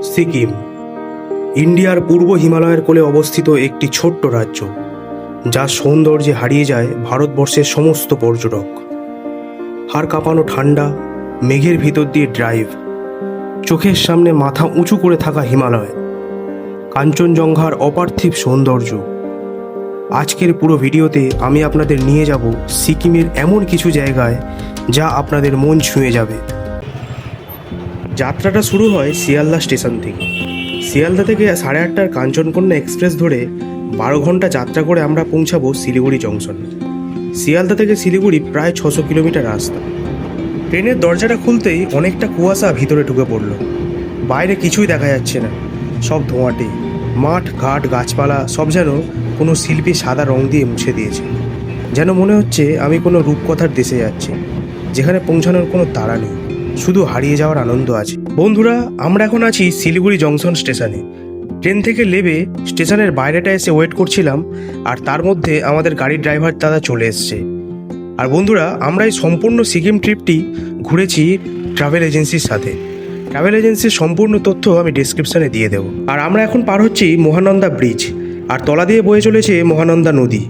সিকিম ইন্ডিয়ার পূর্ব হিমালয়ের কোলে অবস্থিত একটি ছোট্ট রাজ্য, যার সৌন্দর্যে হারিয়ে যায় ভারতবর্ষের সমস্ত পর্যটক। হাড় কাঁপানো ঠান্ডা, মেঘের ভিতর দিয়ে ড্রাইভ, চোখের সামনে মাথা উঁচু করে থাকা হিমালয়, কাঞ্চনজঙ্ঘার অপার্থিব সৌন্দর্য। আজকের পুরো ভিডিওতে আমি আপনাদের নিয়ে যাব সিকিমের এমন কিছু জায়গায় যা আপনাদের মন ছুঁয়ে যাবে। যাত্রাটা শুরু হয় শিয়ালদা স্টেশন থেকে। শিয়ালদা থেকে 8:30টার কাঞ্চনকন্যা এক্সপ্রেস ধরে 12 ঘন্টা যাত্রা করে আমরা পৌঁছাবো শিলিগুড়ি জংশনে। শিয়ালদা থেকে শিলিগুড়ি প্রায় 600 কিলোমিটার রাস্তা। ট্রেনের দরজাটা খুলতেই অনেকটা কুয়াশা ভিতরে ঢুকে পড়ল। বাইরে কিছুই দেখা যাচ্ছে না, সব ধোঁয়াটে। মাঠ ঘাট গাছপালা সব যেন কোনো শিল্পী সাদা রং দিয়ে মুছে দিয়েছে। যেন মনে হচ্ছে আমি কোনো রূপকথার দেশে যাচ্ছি, যেখানে পৌঁছানোর কোনো তাড়া নেই, শুধু হারিয়ে যাওয়ার আনন্দ আছে। বন্ধুরা, আমরা এখন আছি শিলিগুড়ি জংশন স্টেশনে। ট্রেন থেকে নেমে স্টেশনের বাইরেটা এসে ওয়েট করছিলাম, আর তার মধ্যে আমাদের গাড়ির ড্রাইভার দাদা চলে এসছে। আর বন্ধুরা, আমরা এই সম্পূর্ণ সিকিম ট্রিপটি ঘুরেছি ট্রাভেল এজেন্সির সাথে। ট্রাভেল এজেন্সির সম্পূর্ণ তথ্য আমি ডেসক্রিপশনে দিয়ে দেবো। আর আমরা এখন পার হচ্ছি মহানন্দা ব্রিজ, আর তলা দিয়ে বয়ে চলেছে মহানন্দা নদী।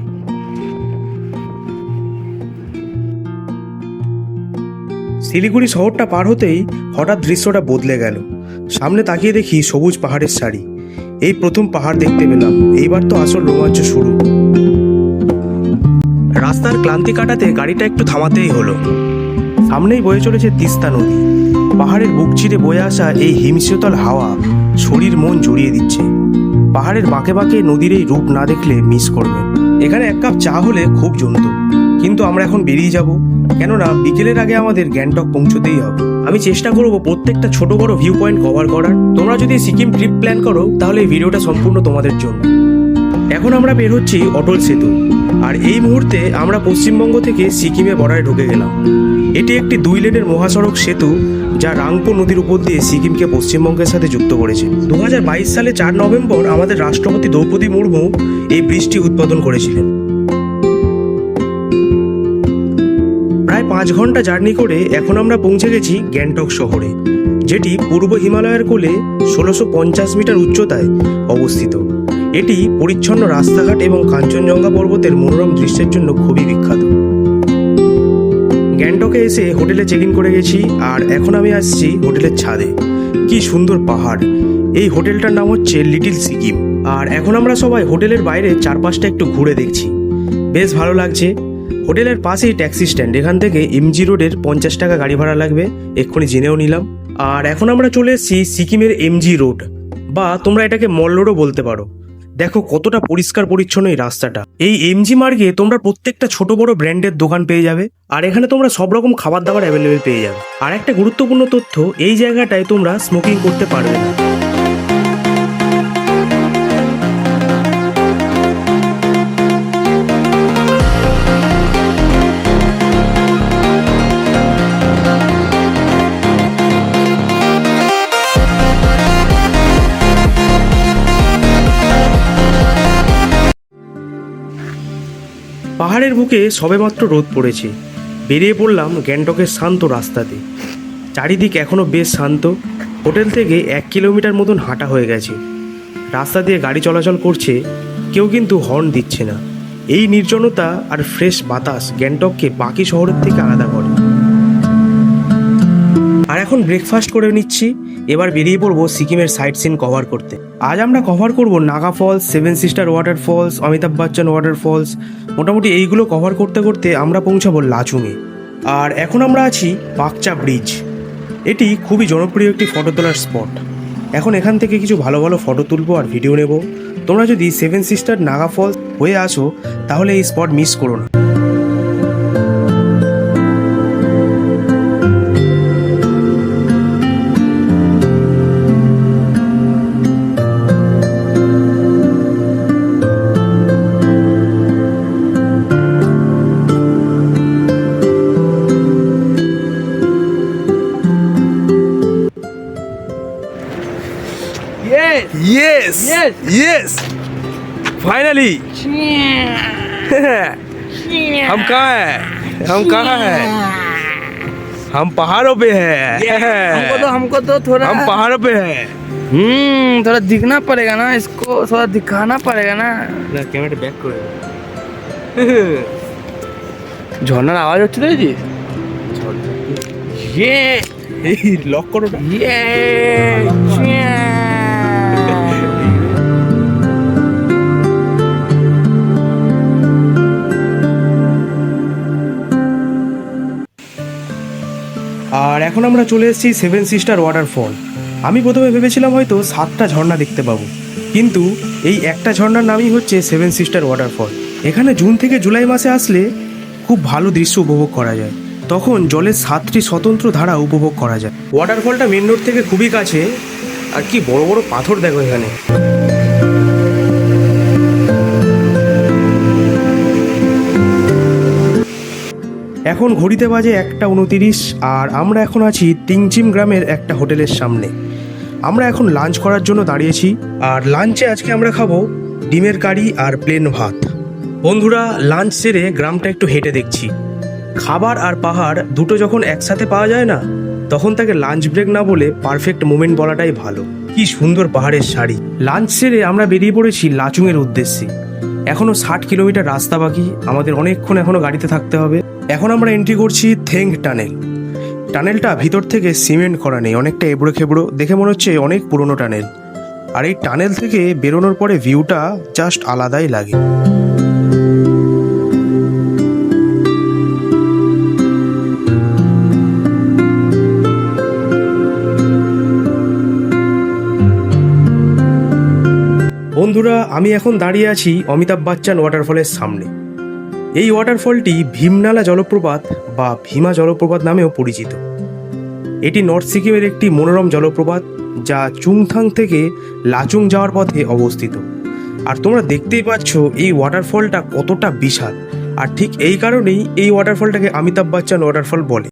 শিলিগুড়ি শহরটা পার হতেই হঠাৎ দৃশ্যটা বদলে গেল। সামনে তাকিয়ে দেখি সবুজ পাহাড়ের সারি। এই প্রথম পাহাড় দেখতে পেলাম, এইবার তো আসল রোমাঞ্চ শুরু। রাস্তার ক্লান্তি কাটাতে গাড়িটা একটু থামাতেই হলো। সামনেই বয়ে চলেছে তিস্তা নদী। পাহাড়ের বুক চিরে বয়ে আসা এই হিমশীতল হাওয়া শরীর মন জড়িয়ে দিচ্ছে। পাহাড়ের বাঁকে বাঁকে নদীর এই রূপ না দেখলে মিস করবেন। এখানে এক কাপ চা হলে খুব জমতো, কিন্তু আমরা এখন বেরিয়ে যাব, কেননা বিকেলের আগে আমাদের গ্যাংটক পৌঁছতেই হবে। আমি চেষ্টা করব প্রত্যেকটা ছোট বড় ভিউ পয়েন্ট কভার করার। তোমরা যদি সিকিম ট্রিপ প্ল্যান করো, তাহলে এই ভিডিওটা সম্পূর্ণ তোমাদের জন্য। এখন আমরা বের হচ্ছি অটল সেতু, আর এই মুহূর্তে আমরা পশ্চিমবঙ্গ থেকে সিকিমে বর্ডারে ঢুকে গেলাম। এটি একটি 2 লেনের মহাসড়ক সেতু, যা রাংপো নদীর উপর দিয়ে সিকিমকে পশ্চিমবঙ্গের সাথে যুক্ত করেছে। 2022 সালে 4 নভেম্বর আমাদের রাষ্ট্রপতি দ্রৌপদী মুর্মু এই ব্রিজটি উদ্বোধন করেছিলেন। প্রায় 5 ঘন্টা জার্নি করে এখন আমরা পৌঁছে গেছি গ্যাংটক শহরে, যেটি পূর্ব হিমালয়ের কোলে 1650 মিটার উচ্চতায় অবস্থিত। এটি পরিচ্ছন্ন রাস্তাঘাট এবং কাঞ্চনজঙ্ঘা পর্বতের মনোরম দৃশ্যের জন্য খুবই বিখ্যাত। গ্যাংটকে এসে হোটেলে চেক ইন করে গেছি, আর এখন আমি আসছি হোটেলের ছাদে। কি সুন্দর পাহাড়! এই হোটেলটার নাম হচ্ছে লিটল সিকিম। আর এখন আমরা সবাই হোটেলের বাইরে চারপাশটা একটু ঘুরে দেখছি, বেশ ভালো লাগছে। হোটেলের পাশেই ট্যাক্সি স্ট্যান্ড, এখান থেকে এমজি রোডের 50 টাকা গাড়ি ভাড়া লাগবে, এক্ষুনি জেনেও নিলাম। আর এখন আমরা চলে এসেছি সিকিমের এমজি রোড, বা তোমরা এটাকে মল রোডও বলতে পারো। দেখো কতটা পরিষ্কার পরিচ্ছন্ন এই রাস্তাটা। এই এমজি মার্গে তোমরা প্রত্যেকটা ছোট বড় ব্র্যান্ডের দোকান পেয়ে যাবে, আর এখানে তোমরা সব রকম খাবার দাবার অ্যাভেলেবেল পেয়ে যাবে। আর একটা গুরুত্বপূর্ণ তথ্য, এই জায়গাটায় তোমরা স্মোকিং করতে পারবে না। পাহাড়ের বুকে সবেমাত্র রোদ পড়েছে, বেরিয়ে পড়লাম গ্যাংটকের শান্ত রাস্তাতে। চারিদিক এখনও বেশ শান্ত। হোটেল থেকে 1 কিলোমিটার মতন হাঁটা হয়ে গেছে। রাস্তা দিয়ে গাড়ি চলাচল করছে, কেউ কিন্তু হর্ন দিচ্ছে না। এই নির্জনতা আর ফ্রেশ বাতাস গ্যাংটককে বাকি শহরের থেকে আলাদা করে। আর এখন ব্রেকফাস্ট করে নিচ্ছি, এবার বেরিয়ে পড়বো সিকিমের সাইট সিন কভার করতে। আজ আমরা কভার করব Naga falls, 7 sister water falls, Amitabh Bachchan water falls. মোটামুটি এইগুলো কভার করতে করতে আমরা পৌঁছাবো লাচুংয়ে। আর এখন আমরা আছি বাকচা ব্রিজ। এটি খুবই জনপ্রিয় একটি ফটো তোলার স্পট। এখন এখান থেকে কিছু ভালো ভালো ফটো তুলবো আর ভিডিও নেব। তোমরা যদি 7 সিস্টার নাগা ফলস হয়ে আসো, তাহলে এই স্পট মিস করো না। Yes! Yes! Yes! Finally! हम कहाँ हैं? हम पहाड़ों पे हैं। हमको तो थोड़ा हम पहाड़ों पे हैं। थोड़ा दिखना पड़ेगा ना, इसको थोड़ा दिखाना पड़ेगा ना। না ক্যামেরাটা ব্যাক করে ঝর্ণার আওয়াজ হচ্ছিল জি, ইয়ে এই লক করো না। ইয়ে আর এখন আমরা চলে এসেছি সেভেন সিস্টার ওয়াটারফল। আমি প্রথমে ভেবেছিলাম হয়তো 7টা ঝর্ণা দেখতে পাবো, কিন্তু এই একটা ঝর্ণার নামই হচ্ছে সেভেন সিস্টার ওয়াটারফল। এখানে জুন থেকে জুলাই মাসে আসলে খুব ভালো দৃশ্য উপভোগ করা যায়। তখন জলের 7টি স্বতন্ত্র ধারা উপভোগ করা যায়। ওয়াটারফলটা মেন রোড থেকে খুবই কাছে, আর কি বড় বড় পাথর দেখো এখানে। এখন ঘড়িতে বাজে 1:29, আর আমরা এখন আছি টিংচিম গ্রামের একটা হোটেলের সামনে। আমরা এখন লাঞ্চ করার জন্য দাঁড়িয়েছি, আর লাঞ্চে আজকে আমরা খাবো ডিমের কারি আর প্লেন ভাত। বন্ধুরা, লাঞ্চ সেরে গ্রামটা একটু হেঁটে দেখছি। খাবার আর পাহাড় দুটো যখন একসাথে পাওয়া যায় না, তখন তাকে লাঞ্চ ব্রেক না বলে পারফেক্ট মোমেন্ট বলাটাই ভালো। কি সুন্দর পাহাড়ের সারি। লাঞ্চ সেরে আমরা বেরিয়ে পড়েছি লাচুংয়ের উদ্দেশ্যে। এখনও 60 কিলোমিটার রাস্তা বাকি, আমাদের অনেকক্ষণ এখনও গাড়িতে থাকতে হবে। এখন আমরা এন্ট্রি করছি থেং টানেল। টানেলটা ভিতর থেকে সিমেন্ট করা নেই, অনেকটা এবড়ো খেবড়ো, দেখে মনে হচ্ছে অনেক পুরনো টানেল। আর এই টানেল থেকে বেরোনোর পরে ভিউটা জাস্ট আলাদাই লাগে। বন্ধুরা, আমি এখন দাঁড়িয়ে আছি অমিতাভ বচ্চন ওয়াটারফলের সামনে। এই ওয়াটারফলটি ভীমনালা জলপ্রপাত বা ভীমা জলপ্রপাত নামেও পরিচিত। এটি নর্থ সিকিমের একটি মনোরম জলপ্রপাত, যা চুংথাং থেকে লাচুং যাওয়ার পথে অবস্থিত। আর তোমরা দেখতেই পাচ্ছ এই ওয়াটারফলটা কতটা বিশাল, আর ঠিক এই কারণেই এই ওয়াটারফলটাকে অমিতাভ বচ্চন ওয়াটারফল বলে।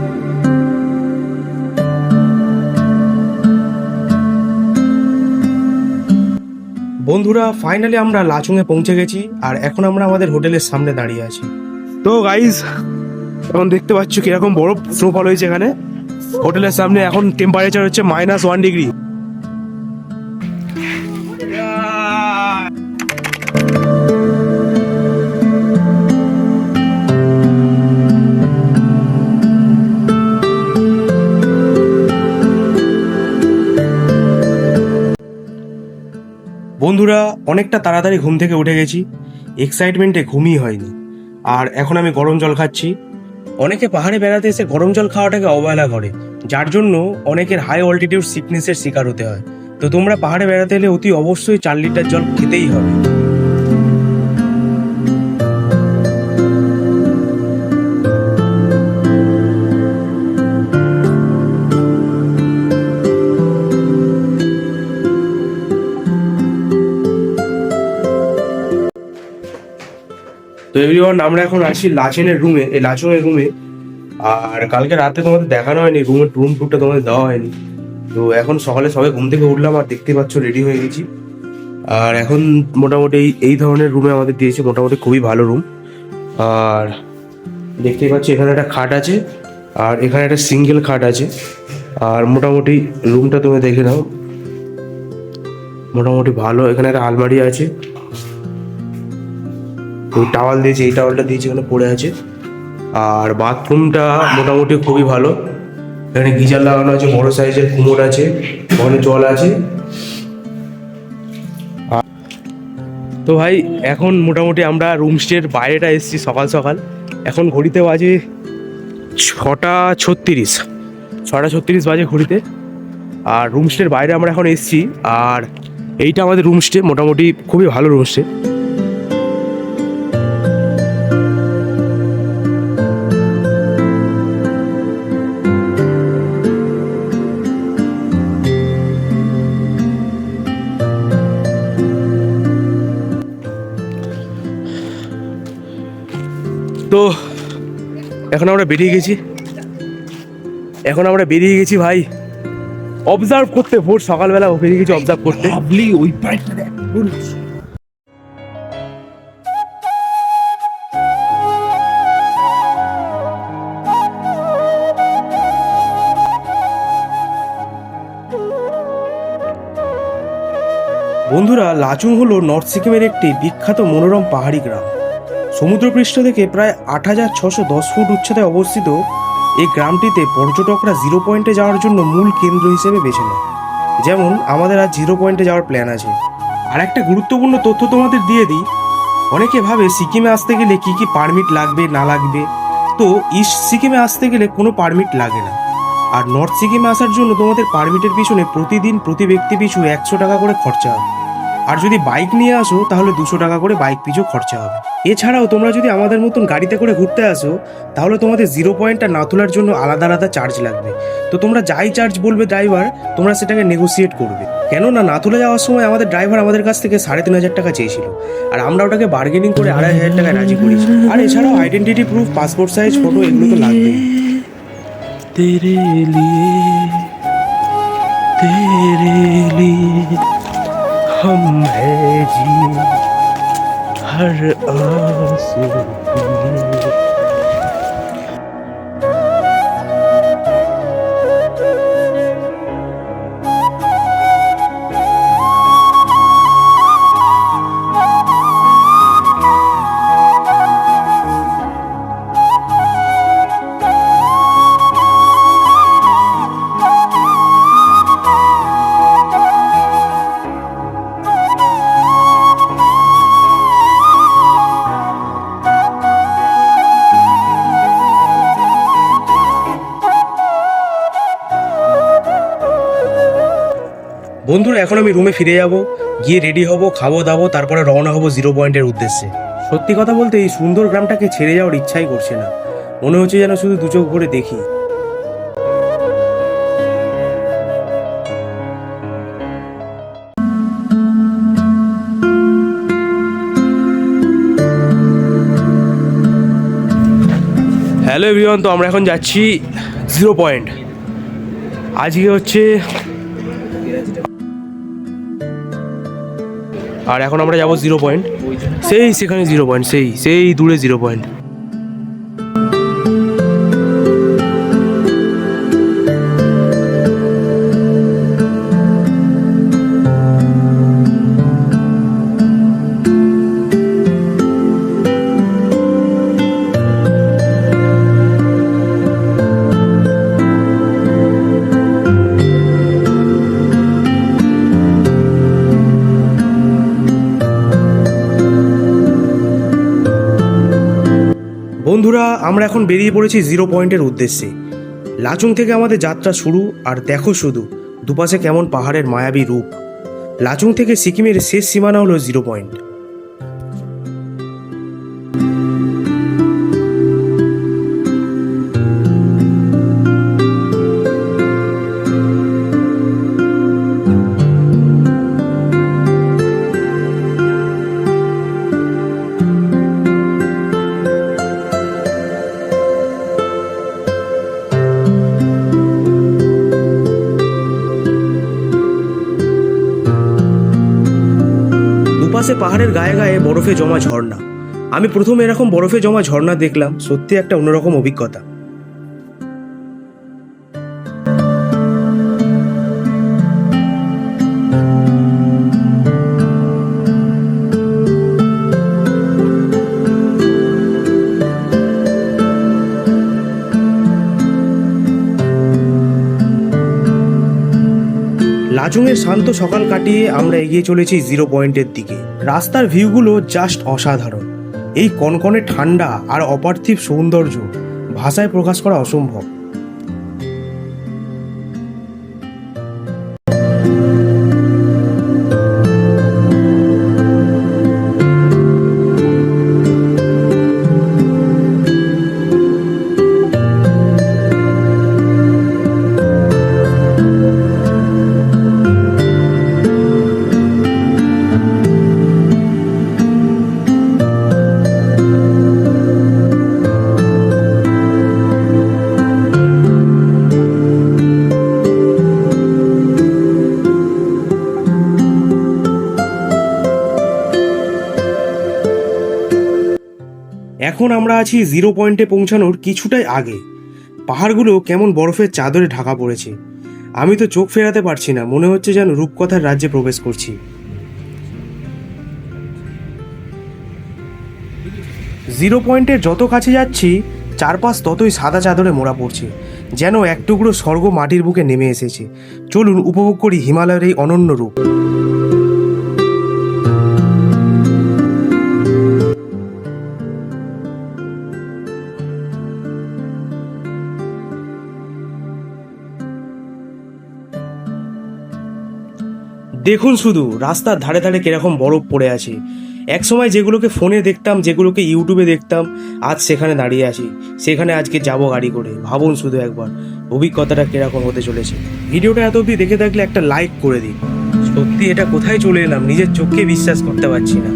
বন্ধুরা, ফাইনালি আমরা লাচুংয়ে পৌঁছে গেছি, আর এখন আমরা আমাদের হোটেলের সামনে দাঁড়িয়ে আছি। তো গাইজ, এখন দেখতে পাচ্ছ কিরকম বড় স্নোফল হয়েছে এখানে হোটেলের সামনে। এখন টেম্পারেচার হচ্ছে -1 ডিগ্রি। বন্ধুরা, অনেকটা তাড়াতাড়ি ঘুম থেকে উঠে গেছি, এক্সাইটমেন্টে ঘুমই হয়নি। আর এখন আমি গরম জল খাচ্ছি। অনেকে পাহাড়ে বেড়াতে এসে গরম জল খাওয়াটাকে অবহেলা করে, যার জন্য অনেকের হাই অল্টিটিউড সিকনেসের শিকার হতে হয়। তো তোমরা পাহাড়ে বেড়াতে এলে অতি অবশ্যই 4 লিটার জল খেতেই হবে। তো এভরিওয়ান, আমরা এখন আছি লাচেনের রুমে, এই লাচুংয়ের রুমে। আর কালকে রাতে তোমাদের দেখানো হয়নি, রুম টুরটা তোমাদের দেওয়া হয়নি। তো এখন সকালে সবাই ঘুম থেকে উঠলাম, আর দেখতে পাচ্ছ রেডি হয়ে গেছি। আর এখন মোটামুটি এই ধরনের রুমে আমাদের দিয়েছে, মোটামুটি খুবই ভালো রুম। আর দেখতেই পাচ্ছ এখানে একটা খাট আছে, আর এখানে একটা সিঙ্গেল খাট আছে। আর মোটামুটি রুমটা তুমি দেখে নাও, মোটামুটি ভালো। এখানে একটা আলমারি আছে, ওই টাওয়াল দিয়েছে, এই টাওয়ালটা দিয়েছে, এখানে পড়ে আছে। আর বাথরুমটা মোটামুটি খুবই ভালো। এখানে গিজার লাগানো আছে, বড় সাইজের কুমোর আছে, ওখানে জল আছে। তো ভাই, এখন মোটামুটি আমরা রুমস্টের বাইরেটা এসেছি সকাল সকাল। এখন ঘড়িতে বাজে 6:36 বাজে ঘড়িতে। আর রুমস্টের বাইরে আমরা এখন এসেছি, আর এইটা আমাদের রুমস্টে, মোটামুটি খুবই ভালো রুমস্টে। তো এখন আমরা বেরিয়ে গেছি ভাই অবজার্ভ করতে। ভোর সকালবেলা বেরিয়ে গেছি অবজার্ভ করতে। ওই পাইপটা দেখ। বন্ধুরা, লাচুং হলো নর্থ সিকিমের একটি বিখ্যাত মনোরম পাহাড়ি গ্রাম। সমুদ্রপৃষ্ঠ থেকে প্রায় ৮৬১০ ফুট উচ্চতায় অবস্থিত এই গ্রামটিতে পর্যটকরা জিরো পয়েন্টে যাওয়ার জন্য মূল কেন্দ্র হিসেবে বেছে নেয়। যেমন আমাদের আজ জিরো পয়েন্টে যাওয়ার প্ল্যান আছে। আর একটা গুরুত্বপূর্ণ তথ্য তোমাদের দিয়ে দিই, অনেকে ভাবে সিকিমে আসতে গেলে কি কি পারমিট লাগবে না লাগবে। তো ইস্ট সিকিমে আসতে গেলে কোনো পারমিট লাগে না। আর নর্থ সিকিমে আসার জন্য তোমাদের পারমিটের পিছনে প্রতিদিন প্রতি ব্যক্তি পিছু ১০০ টাকা করে খরচা হবে। আর যদি বাইক নিয়ে আসো তাহলে ২০০ টাকা করে বাইক পিছু খরচা হবে। এছাড়াও তোমরা যদি আমাদের মতন গাড়িতে করে ঘুরতে আসো তাহলে তোমাদের জিরো পয়েন্টটা না তোলার জন্য আলাদা আলাদা চার্জ লাগবে। তো তোমরা যাই চার্জ বলবে ড্রাইভার, তোমরা সেটাকে নেগোসিয়েট করবে। কেননা না তুলে যাওয়ার সময় আমাদের ড্রাইভার আমাদের কাছ থেকে ৩,৫০০ টাকা চেয়েছিল, আর আমরা ওটাকে বার্গেনিং করে ২,৫০০ টাকায় রাজি করেছি। আর এছাড়াও identity proof, passport size photo, এগুলো তো লাগবেই। तेरे लिए हम है जी हर आंसू বন্ধুরা, এখন আমি রুমে ফিরে যাব, গিয়ে রেডি হব, খাবো দাবো, তারপরে রওনা হব জিরো পয়েন্টের উদ্দেশ্যে। সত্যি কথা বলতে এই সুন্দর গ্রামটাকে ছেড়ে যাওয়ার ইচ্ছাই করছে না। মনে হচ্ছে যেন শুধু দু চোখ ভরে দেখি। হ্যালো এভরিওয়ান, তো আমরা এখন যাচ্ছি জিরো পয়েন্ট। আজকে হচ্ছে আর এখন আমরা যাব জিরো পয়েন্ট। সেখানে জিরো পয়েন্ট, সেই দূরে জিরো পয়েন্ট। বন্ধুরা, আমরা এখন বেরিয়ে পড়েছি জিরো পয়েন্টের উদ্দেশ্যে। লাচুং থেকে আমাদের যাত্রা শুরু। আর দেখো শুধু দুপাশে কেমন পাহাড়ের মায়াবী রূপ। লাচুং থেকে সিকিমের শেষ সীমানা হলো জিরো পয়েন্ট। দুপাশে পাহাড়ের গায়ে গায়ে বরফে জমা ঝর্ণা। আমি প্রথম এরকম বরফে জমা ঝর্ণা দেখলাম, সত্যি একটা অন্যরকম অভিজ্ঞতা। লাচুংয়ের শান্ত সকাল কাটিয়ে আমরা এগিয়ে চলেছি জিরো পয়েন্টের দিকে। রাস্তার ভিউগুলো জাস্ট অসাধারণ। এই কনকনে ঠান্ডা আর অপার্থিব সৌন্দর্য ভাষায় প্রকাশ করা অসম্ভব। এখন আমরা আছি জিরো পয়েন্টে পৌঁছানোর কিছুটাই আগে। পাহাড়গুলো কেমন বরফের চাদরে ঢাকা পড়েছে। আমি তো চোখ ফেরাতে পারছি না, মনে হচ্ছে যেন রূপকথার রাজ্যে প্রবেশ করছি। জিরো পয়েন্টের যত কাছে যাচ্ছি চারপাশ ততই সাদা চাদরে মোড়া পড়ছে, যেন এক টুকরো স্বর্গ মাটির বুকে নেমে এসেছে। চলুন উপভোগ করি হিমালয়ের এই অনন্য রূপ। দেখুন শুধু রাস্তার ধারে ধারে কিরকম বরফ পড়ে আছে। এক সময় যেগুলোকে ফোনে দেখতাম, যেগুলোকে ইউটিউবে দেখতাম, আজ সেখানে দাঁড়িয়ে আছি। সেখানে আজকে যাব গাড়ি করে। ভাবুন শুধু একবার অভিজ্ঞতাটা কিরকম হতে চলেছে। ভিডিওটা এত অবধি দেখে থাকলে একটা লাইক করে দিন। সত্যি এটা কোথায় চলে এলাম, নিজের চোখকে বিশ্বাস করতে পারছি না।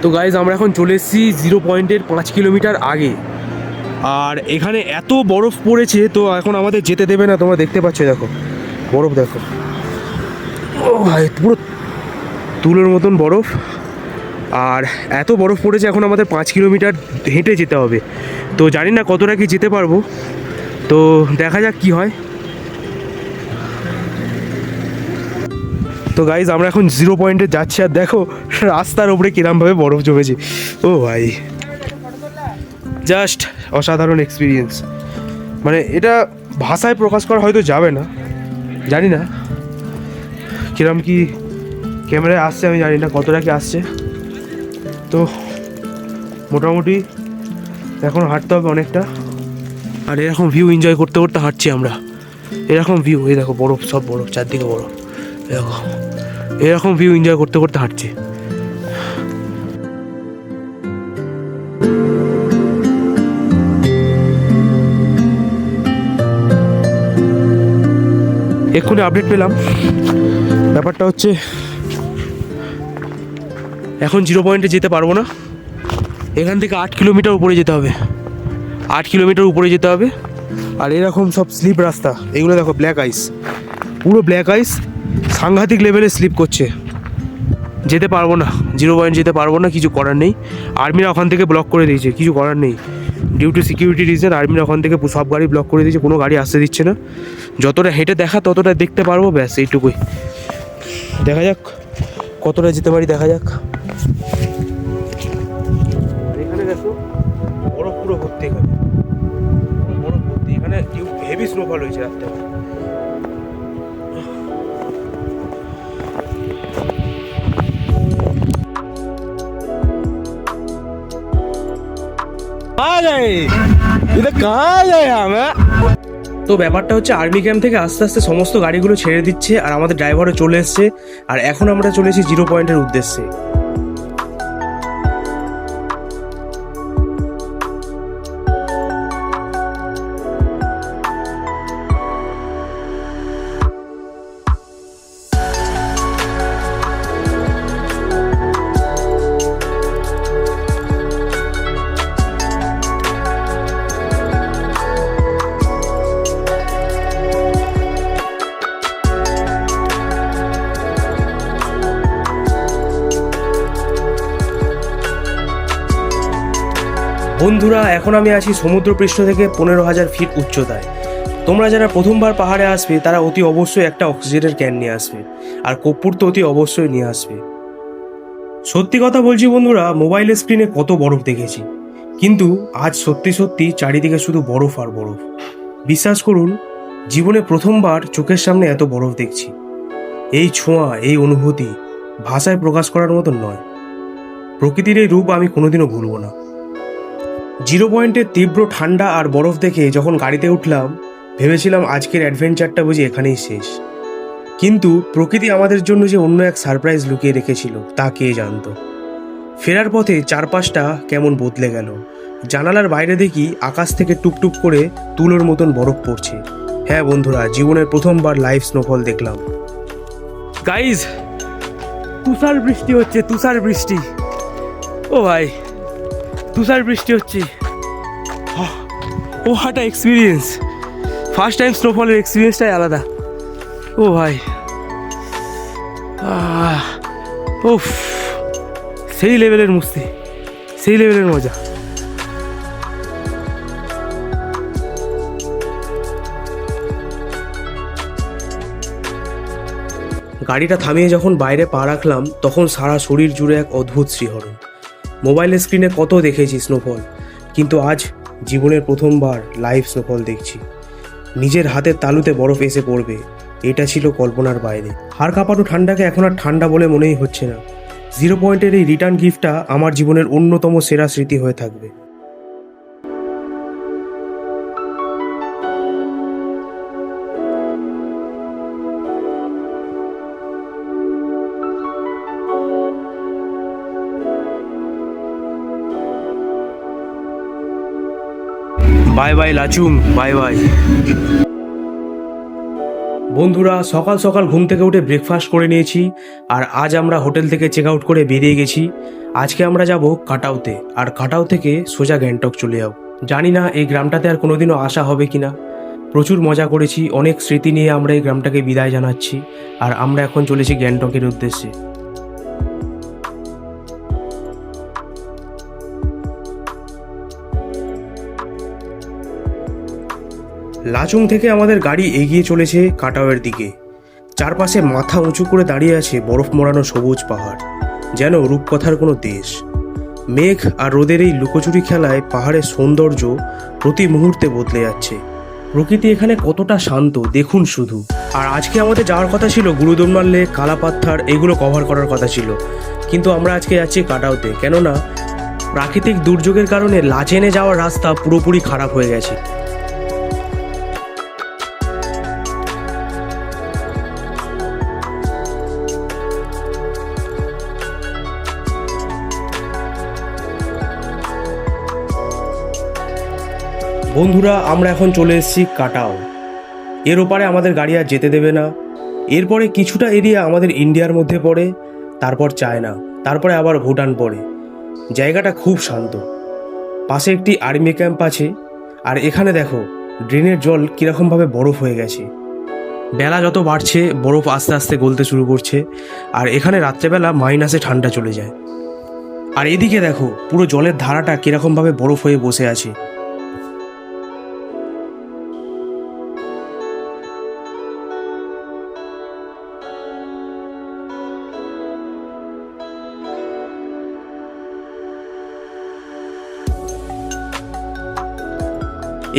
তো গাইজ আমরা এখন চলে এসেছি জিরো পয়েন্টের 5 কিলোমিটার আগে, আর এখানে এত বরফ পড়েছে তো এখন আমাদের যেতে দেবে না। তোমরা দেখতে পাচ্ছ, দেখো বরফ, দেখো ও ভাই, পুরো তুলোর মতন বরফ। আর এত বরফ পড়েছে এখন আমাদের 5 কিলোমিটার হেঁটে যেতে হবে। তো জানি না কতটা কি যেতে পারবো, তো দেখা যাক কি হয়। তো গাইজ আমরা এখন জিরো পয়েন্টে যাচ্ছি, আর দেখো রাস্তার উপরে কিরমভাবে বরফ জমেছে। ও ভাই, জাস্ট অসাধারণ এক্সপিরিয়েন্স। মানে এটা ভাষায় প্রকাশ করা হয়তো যাবে না, জানি না কিরম কি ক্যামেরায় আসছে, আমি জানি না কতটা কি আসছে। তো মোটামুটি এখন হাঁটতে হবে অনেকটা, আর এরকম ভিউ এনজয় করতে করতে হাঁটছি আমরা। এরকম ভিউ, এই দেখো বরফ, সব বরফ, চারদিকে বরফ, দেখো এরকম ভিউ এনজয় করতে করতে হাঁটছি। এক্ষুনি আপডেট পেলাম, ব্যাপারটা হচ্ছে এখন জিরো পয়েন্টে যেতে পারবো না। এখান থেকে 8 কিলোমিটার উপরে যেতে হবে, 8 কিলোমিটার উপরে যেতে হবে। আর এরকম সব স্লিপ রাস্তা, এগুলো দেখো ব্ল্যাক আইস, পুরো ব্ল্যাক আইস, সাংঘাতিক লেভেলে স্লিপ করছে। যেতে পারবো না, জিরো পয়েন্ট যেতে পারবো না, কিছু করার নেই। আর্মিরা ওখান থেকে ব্লক করে দিয়েছে, কিছু করার নেই। ডিউ টু সিকিউরিটি রিজন আর্মিরা ওখান থেকে সব গাড়ি ব্লক করে দিয়েছে, কোনো গাড়ি আসতে দিচ্ছে না। যতটা হেঁটে দেখা ততটা দেখতে পারবো, ব্যাস এইটুকুই। দেখা যাক কতটা যেতে পারি, দেখা যাক। এখানে দেখো বরফ পুরো ভর্তি, এখানে বরফ ভর্তি, এখানে হেভি স্নোফল হয়েছে রাত্রে। তো ব্যাপারটা হচ্ছে আর্মি ক্যাম্প থেকে আস্তে আস্তে সমস্ত গাড়িগুলো ছেড়ে দিচ্ছে, আর আমাদের ড্রাইভারও চলে এসছে। আর এখন আমরা চলেছি জিরো পয়েন্টের উদ্দেশ্যে। বন্ধুরা, এখন আমি আছি সমুদ্রপৃষ্ঠ থেকে 15,000 ফিট উচ্চতায়। তোমরা যারা প্রথমবার পাহাড়ে আসবে তারা অতি অবশ্যই একটা অক্সিজেনের ক্যান নিয়ে আসবে, আর কর্পূর তো অতি অবশ্যই নিয়ে আসবে। সত্যি কথা বলছি বন্ধুরা, মোবাইলের স্ক্রিনে কত বরফ দেখেছি, কিন্তু আজ সত্যি সত্যি চারিদিকে শুধু বরফ আর বরফ। বিশ্বাস করুন, জীবনে প্রথমবার চোখের সামনে এত বরফ দেখছি। এই ছোঁয়া, এই অনুভূতি ভাষায় প্রকাশ করার মতন নয়। প্রকৃতির এই রূপ আমি কোনোদিনও ভুলব না। জিরো পয়েন্টের তীব্র ঠান্ডা আর বরফ দেখে যখন গাড়িতে উঠলাম, ভেবেছিলাম আজকের অ্যাডভেঞ্চারটা বুঝি এখানেই শেষ। কিন্তু প্রকৃতি আমাদের জন্য যে অন্য এক সারপ্রাইজ লুকিয়ে রেখেছিল তা কে জানতো। ফেরার পথে চারপাশটা কেমন বদলে গেল। জানালার বাইরে দেখি আকাশ থেকে টুপটুপ করে তুলোর মতন বরফ পড়ছে। হ্যাঁ বন্ধুরা, জীবনের প্রথমবার লাইভ স্নোফল দেখলাম। গাইজ, তুষার বৃষ্টি হচ্ছে, তুষার বৃষ্টি। ও ভাই, তুষার বৃষ্টি হচ্ছে। ও হাটা এক্সপিরিয়েন্স, ফার্স্ট টাইম স্নোফলের এক্সপিরিয়েন্সটাই আলাদা। ও ভাই, ওফ, সেই লেভেলের মস্তি, সেই লেভেলের মজা। গাড়িটা থামিয়ে যখন বাইরে পা রাখলাম তখন সারা শরীর জুড়ে এক অদ্ভুত শিহরণ। মোবাইলের স্ক্রিনে কত দেখেছি স্নোফল, কিন্তু আজ জীবনের প্রথমবার লাইভ স্নোফল দেখছি। নিজের হাতের তালুতে বরফ এসে পড়বে, এটা ছিল কল্পনার বাইরে। হাড় কাঁপানো ঠান্ডাকে এখন আর ঠান্ডা বলে মনেই হচ্ছে না। 0 পয়েন্টের এই রিটার্ন গিফটটা আমার জীবনের অন্যতম সেরা স্মৃতি হয়ে থাকবে। Bye bye Lachung, bye bye. বন্ধুরা, সকাল সকাল ঘুম থেকে উঠে ব্রেকফাস্ট করে নিয়েছি, আর আজ আমরা হোটেল থেকে চেক আউট করে বেরিয়ে গেছি। আজকে আমরা যাব কাটাউতে, আর কাটাউ থেকে সোজা গ্যাংটক চলে যাব। জানি না এই গ্রামটাতে আর কোনোদিনও আসা হবে কিনা। প্রচুর মজা করেছি, অনেক স্মৃতি নিয়ে আমরা এই গ্রামটাকে বিদায় জানাচ্ছি, আর আমরা এখন চলেছি গ্যাংটকের উদ্দেশ্যে। লাচুং থেকে আমাদের গাড়ি এগিয়ে চলেছে কাটাওয়ের দিকে। চারপাশে মাথা উঁচু করে দাঁড়িয়ে আছে বরফ মোড়ানো সবুজ পাহাড়, যেন রূপকথার কোনো দেশ। মেঘ আর রোদের এই লুকোচুরি খেলায় পাহাড়ের সৌন্দর্য প্রতি মুহূর্তে বদলে যাচ্ছে। প্রকৃতি এখানে কতটা শান্ত দেখুন শুধু। আর আজকে আমাদের যাওয়ার কথা ছিল গুরুদোলমার লেক, কালাপাত্থার, এগুলো কভার করার কথা ছিল, কিন্তু আমরা আজকে যাচ্ছি কাটাওতে, কেননা প্রাকৃতিক দুর্যোগের কারণে লাচেনে যাওয়ার রাস্তা পুরোপুরি খারাপ হয়ে গেছে। বন্ধুরা, আমরা এখন চলে এসেছি কাটাও। এর ওপারে আমাদের গাড়ি আর যেতে দেবে না। এরপরে কিছুটা এরিয়া আমাদের ইন্ডিয়ার মধ্যে পড়ে, তারপর চায়না, তারপরে আবার ভুটান পড়ে। জায়গাটা খুব শান্ত। পাশে একটি আর্মি ক্যাম্প আছে, আর এখানে দেখো ড্রেনের জল কীরকমভাবে বরফ হয়ে গেছে। বেলা যত বাড়ছে বরফ আস্তে আস্তে গলতে শুরু করছে, আর এখানে রাত্রেবেলা মাইনাসে ঠান্ডা চলে যায়। আর এদিকে দেখো পুরো জলের ধারাটা কীরকমভাবে বরফ হয়ে বসে আছে।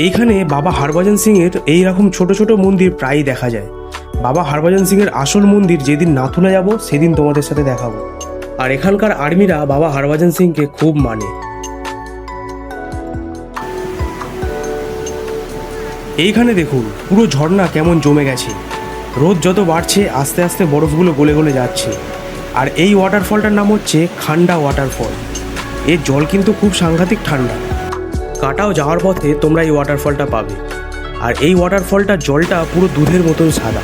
এইখানে বাবা হরভজন সিংয়ের এইরকম ছোট ছোট মন্দির প্রায়ই দেখা যায়। বাবা হরভজন সিংয়ের আসল মন্দির যেদিন নাথুলা যাব সেদিন তোমাদের সাথে দেখাবো। আর এখানকার আর্মিরা বাবা হরভজন সিংকে খুব মানে। এইখানে দেখুন পুরো ঝর্ণা কেমন জমে গেছে। রোদ যত বাড়ছে আস্তে আস্তে বরফগুলো গলে গলে যাচ্ছে। আর এই ওয়াটারফলটার নাম হচ্ছে খান্ডা ওয়াটারফল। এর জল কিন্তু খুব সাংঘাতিক ঠান্ডা। কাটাও যাওয়ার পথে তোমরা এই ওয়াটারফলটা পাবে, আর এই ওয়াটারফলটার জলটা পুরো দুধের মতন সাদা।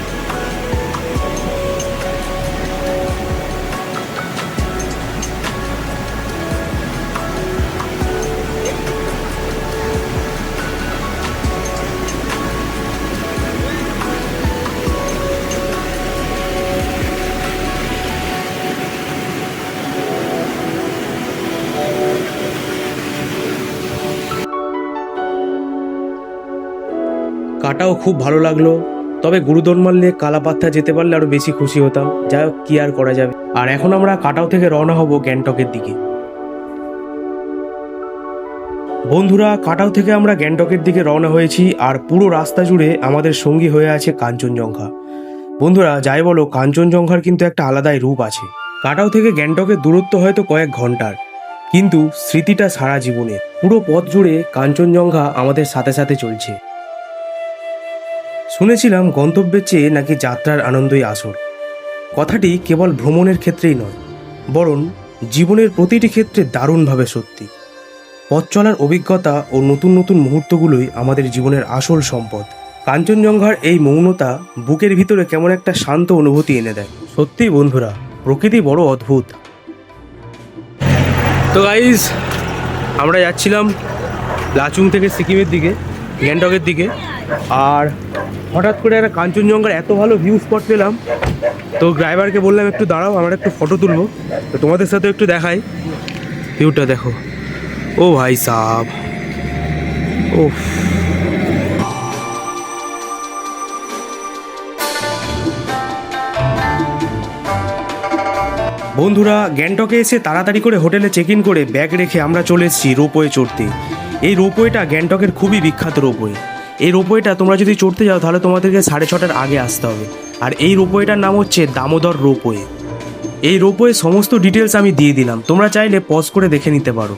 কাটাও খুব ভালো লাগলো, তবে গুরুদোলমার লেক, কালাপাত্থা যেতে পারলে আরও বেশি খুশি হতাম। যাই হোক, কি আর করা যাবে। আর এখন আমরা কাটাও থেকে রওনা হব গ্যাংটকের দিকে। বন্ধুরা, কাটাও থেকে আমরা গ্যাংটকের দিকে রওনা হয়েছি, আর পুরো রাস্তা জুড়ে আমাদের সঙ্গী হয়ে আছে কাঞ্চনজঙ্ঘা। বন্ধুরা, যাই বলো, কাঞ্চনজঙ্ঘার কিন্তু একটা আলাদাই রূপ আছে। কাটাও থেকে গ্যাংটকের দূরত্ব হয়তো কয়েক ঘন্টার, কিন্তু স্মৃতিটা সারা জীবনের। পুরো পথ জুড়ে কাঞ্চনজঙ্ঘা আমাদের সাথে সাথে চলছে। শুনেছিলাম গন্তব্যের চেয়ে নাকি যাত্রার আনন্দই আসল। কথাটি কেবল ভ্রমণের ক্ষেত্রেই নয়, বরং জীবনের প্রতিটি ক্ষেত্রে দারুণভাবে সত্যি। পথ চলার অভিজ্ঞতা ও নতুন নতুন মুহূর্তগুলোই আমাদের জীবনের আসল সম্পদ। কাঞ্চনজঙ্ঘার এই মৌনতা বুকের ভিতরে কেমন একটা শান্ত অনুভূতি এনে দেয়। সত্যিই বন্ধুরা, প্রকৃতি বড় অদ্ভুত। তো গাইজ, আমরা যাচ্ছিলাম লাচুং থেকে সিকিমের দিকে, গ্যাংটকের দিকে। আর হঠাৎ করে একটা কাঞ্চনজঙ্ঘার এত ভালো ভিউ স্পট পেলাম, তো ড্রাইভারকে বললাম একটু দাঁড়াও, আমরা একটু ফটো তুলবো। তো তোমাদের সাথে একটু দেখাই, ভিউটা দেখো। ও ভাই সাব, ও বন্ধুরা, গ্যাংটকে এসে তাড়াতাড়ি করে হোটেলে চেক ইন করে ব্যাগ রেখে আমরা চলে এসেছি রোপওয়ে চড়তে। এই রোপওয়েটা গ্যাংটকের খুবই বিখ্যাত রোপওয়ে। এই রোপওয়েটা তোমরা যদি চড়তে যাও তাহলে তোমাদেরকে 6:30টার আগে আসতে হবে। আর এই রোপওয়েটার নাম হচ্ছে দামোদর রোপওয়ে। এই রোপওয়ে সমস্ত ডিটেলস আমি দিয়ে দিলাম, তোমরা চাইলে পজ করে দেখে নিতে পারো।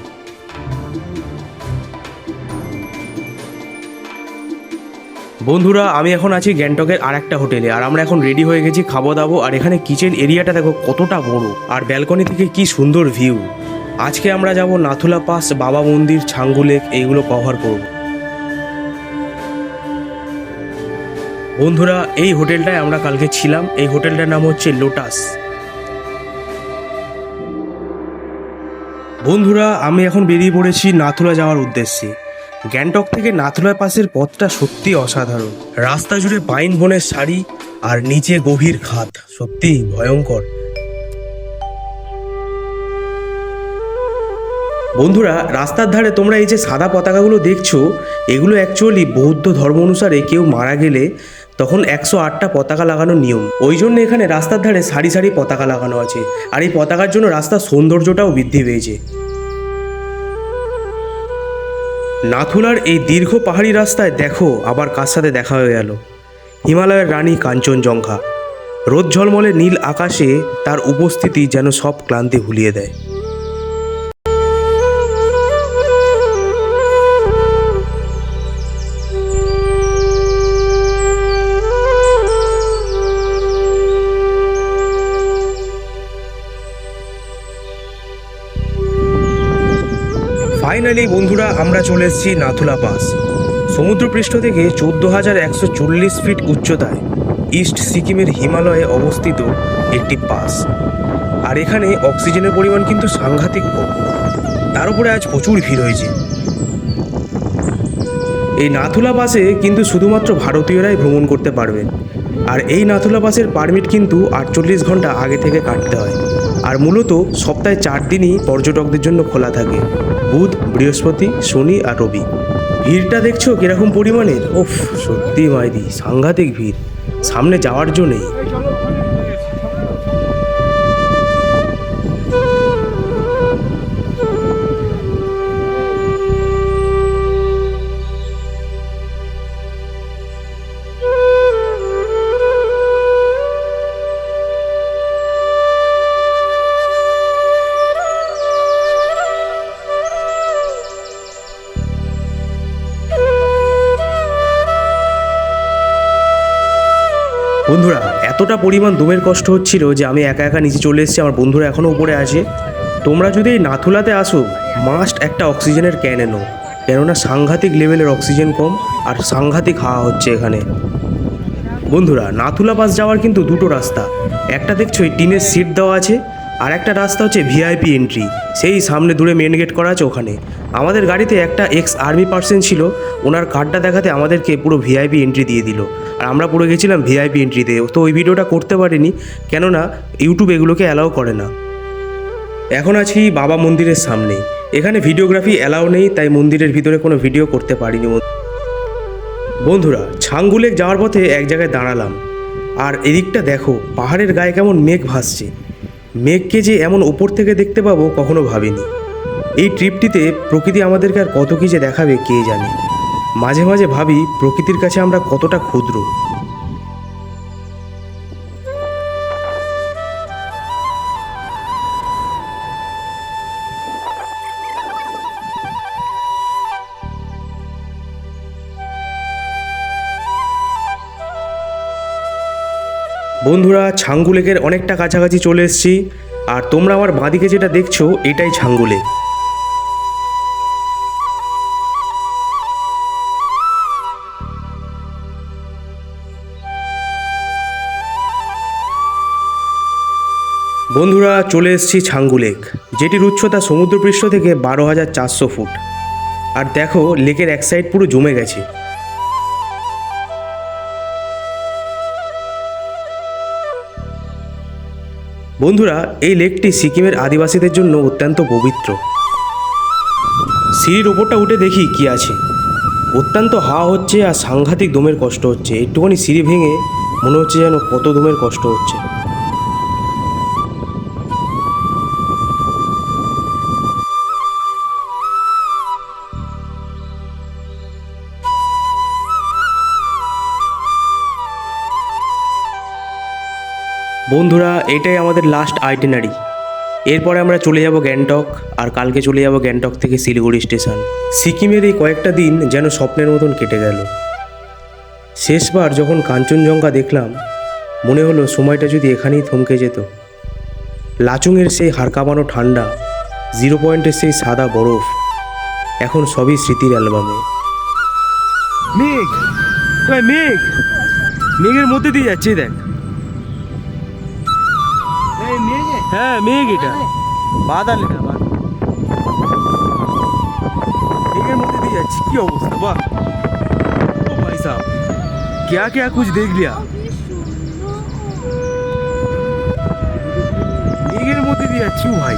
বন্ধুরা, আমি এখন আছি গ্যাংটকের আর একটা হোটেলে, আর আমরা এখন রেডি হয়ে গেছি খাবো দাবো। আর এখানে কিচেন এরিয়াটা দেখো কতটা বড়, আর ব্যালকনি থেকে কি সুন্দর ভিউ। আজকে আমরা যাব নাথুলা পাস, বাবা মন্দির, ছাঙ্গু লেক, এইগুলো কভার করব। বন্ধুরা, এই হোটেলটায় আমরা কালকে ছিলাম। এই হোটেলটার নাম হচ্ছে লোটাস। বন্ধুরা, আমি এখন বেরিয়ে পড়েছি নাথুলা যাওয়ার উদ্দেশ্যে। গ্যাংটক থেকে নাথুলা পাসের পথটা সত্যি অসাধারণ। রাস্তা জুড়ে পাইন বনের সারি আর নিচে গভীর খাদ, সত্যি ভয়ঙ্কর। বন্ধুরা, রাস্তার ধারে তোমরা এই যে সাদা পতাকাগুলো দেখছো, এগুলো অ্যাকচুয়ালি বৌদ্ধ ধর্ম অনুসারে কেউ মারা গেলে তখন 108টা পতাকা লাগানোর নিয়ম। ওই জন্য এখানে রাস্তার ধারে সারি সারি পতাকা লাগানো আছে। আর এই পতাকার জন্য রাস্তার সৌন্দর্যটাও বৃদ্ধি পেয়েছে। নাথুলার এই দীর্ঘ পাহাড়ি রাস্তায় দেখো আবার কার সাথে দেখা হয়ে গেল, হিমালয়ের রানী কাঞ্চনজঙ্ঘা। রোদ ঝলমলে নীল আকাশে তার উপস্থিতি যেন সব ক্লান্তি ভুলিয়ে দেয়। ফাইনালি বন্ধুরা, আমরা চলে এসেছি নাথুলা পাস। সমুদ্রপৃষ্ঠ থেকে 14,140 ফিট উচ্চতায় ইস্ট সিকিমের হিমালয়ে অবস্থিত একটি পাস। আর এখানে অক্সিজেনের পরিমাণ কিন্তু সাংঘাতিক কম, তার উপরে আজ প্রচুর ভিড় হয়েছে। এই নাথুলা পাসে কিন্তু শুধুমাত্র ভারতীয়রাই ভ্রমণ করতে পারবেন। আর এই নাথুলা পাসের পারমিট কিন্তু 48 ঘন্টা আগে থেকে কাটতে হয়। আর মূলত সপ্তাহে 4 দিনই পর্যটকদের জন্য খোলা থাকে, বুধ, বৃহস্পতি, শনি আর রবি। ভিড়টা দেখছো কিরকম পরিমাণের, ওফ সত্যি মাইরি সাংঘাতিক ভিড়, সামনে যাওয়ার জন্যই। বন্ধুরা, এতটা পরিমাণ দমের কষ্ট হচ্ছিল যে আমি একা একা নিচে চলে এসেছি, আমার বন্ধুরা এখনও উপরে আছে। তোমরা যদি এই নাথুলাতে আসো, মাস্ট একটা অক্সিজেনের ক্যান এনো, কেননা সাংঘাতিক লেভেলের অক্সিজেন কম আর সাংঘাতিক হাওয়া হচ্ছে এখানে। বন্ধুরা, নাথুলা পাস যাওয়ার কিন্তু দুটো রাস্তা। একটা দেখছো এই টিনের সিট দেওয়া আছে, আর একটা রাস্তা হচ্ছে ভিআইপি এন্ট্রি, সেই সামনে দূরে মেন গেট করা আছে ওখানে। আমাদের গাড়িতে একটা এক্স আর্মি পার্সন ছিল, ওনার কার্ডটা দেখাতে আমাদেরকে পুরো ভিআইপি এন্ট্রি দিয়ে দিল। আর আমরা পুরো গেছিলাম ভিআইপি এন্ট্রিতে। তো ওই ভিডিওটা করতে পারিনি, কেননা ইউটিউব এগুলোকে অ্যালাউ করে না। এখন আছি বাবা মন্দিরের সামনে। এখানে ভিডিওগ্রাফি অ্যালাউ নেই, তাই মন্দিরের ভিতরে কোনো ভিডিও করতে পারিনি। বন্ধুরা, ছাঙ্গু লেক যাওয়ার পথে এক জায়গায় দাঁড়ালাম, আর এদিকটা দেখো পাহাড়ের গায়ে কেমন মেঘ ভাসছে। মেঘকে যে এমন ওপর থেকে দেখতে পাবো কখনো ভাবিনি। এই ট্রিপটিতে প্রকৃতি আমাদেরকে আর কত কী যে দেখাবে কে জানে। মাঝে মাঝে ভাবি প্রকৃতির কাছে আমরা কতটা ক্ষুদ্র। বন্ধুরা, ছাঙ্গু লেকের অনেকটা কাছাকাছি চলে এসেছি। আর তোমরা আমার বাঁদিকে যেটা দেখছো এটাই ছাঙ্গু লেক। বন্ধুরা, চলে এসেছি ছাঙ্গু লেক, যেটির উচ্চতা সমুদ্রপৃষ্ঠ থেকে 12,400 ফুট। আর দেখো, লেকের এক সাইড পুরো জমে গেছে। বন্ধুরা, এই লেকটি সিকিমের আদিবাসীদের জন্য অত্যন্ত পবিত্র। সিঁড়ির ওপরটা উঠে দেখি কি আছে। অত্যন্ত হাওয়া হচ্ছে আর সাংঘাতিক দমের কষ্ট হচ্ছে। একটুখানি সিঁড়ি ভেঙে মনে হচ্ছে যেন কত দমের কষ্ট হচ্ছে। বন্ধুরা, এটাই আমাদের লাস্ট আইটিনারি। এরপরে আমরা চলে যাব গ্যাংটক, আর কালকে চলে যাব গ্যাংটক থেকে শিলিগুড়ি স্টেশন। সিকিমের এই কয়েকটা দিন যেন স্বপ্নের মতন কেটে গেল। শেষবার যখন কাঞ্চনজঙ্ঘা দেখলাম, মনে হলো সময়টা যদি এখানেই থমকে যেত। লাচুংয়ের সেই হাড় কাঁপানো ঠান্ডা, 0 পয়েন্টের সেই সাদা বরফ, এখন সবই স্মৃতির অ্যালবামে। মেঘ, মেঘ, মেঘের মধ্যে দিয়ে যাচ্ছে, দেখ। হ্যাঁ, মেঘ, এটা বাদল, এটা বাদল। মেঘের মধ্যে দিয়ে যাচ্ছে, কি অবস্থা! বাহ, ও ভাই সাহেব, क्या क्या कुछ देख लिया। মেঘের মধ্যে দিয়ে যাচ্ছি ভাই।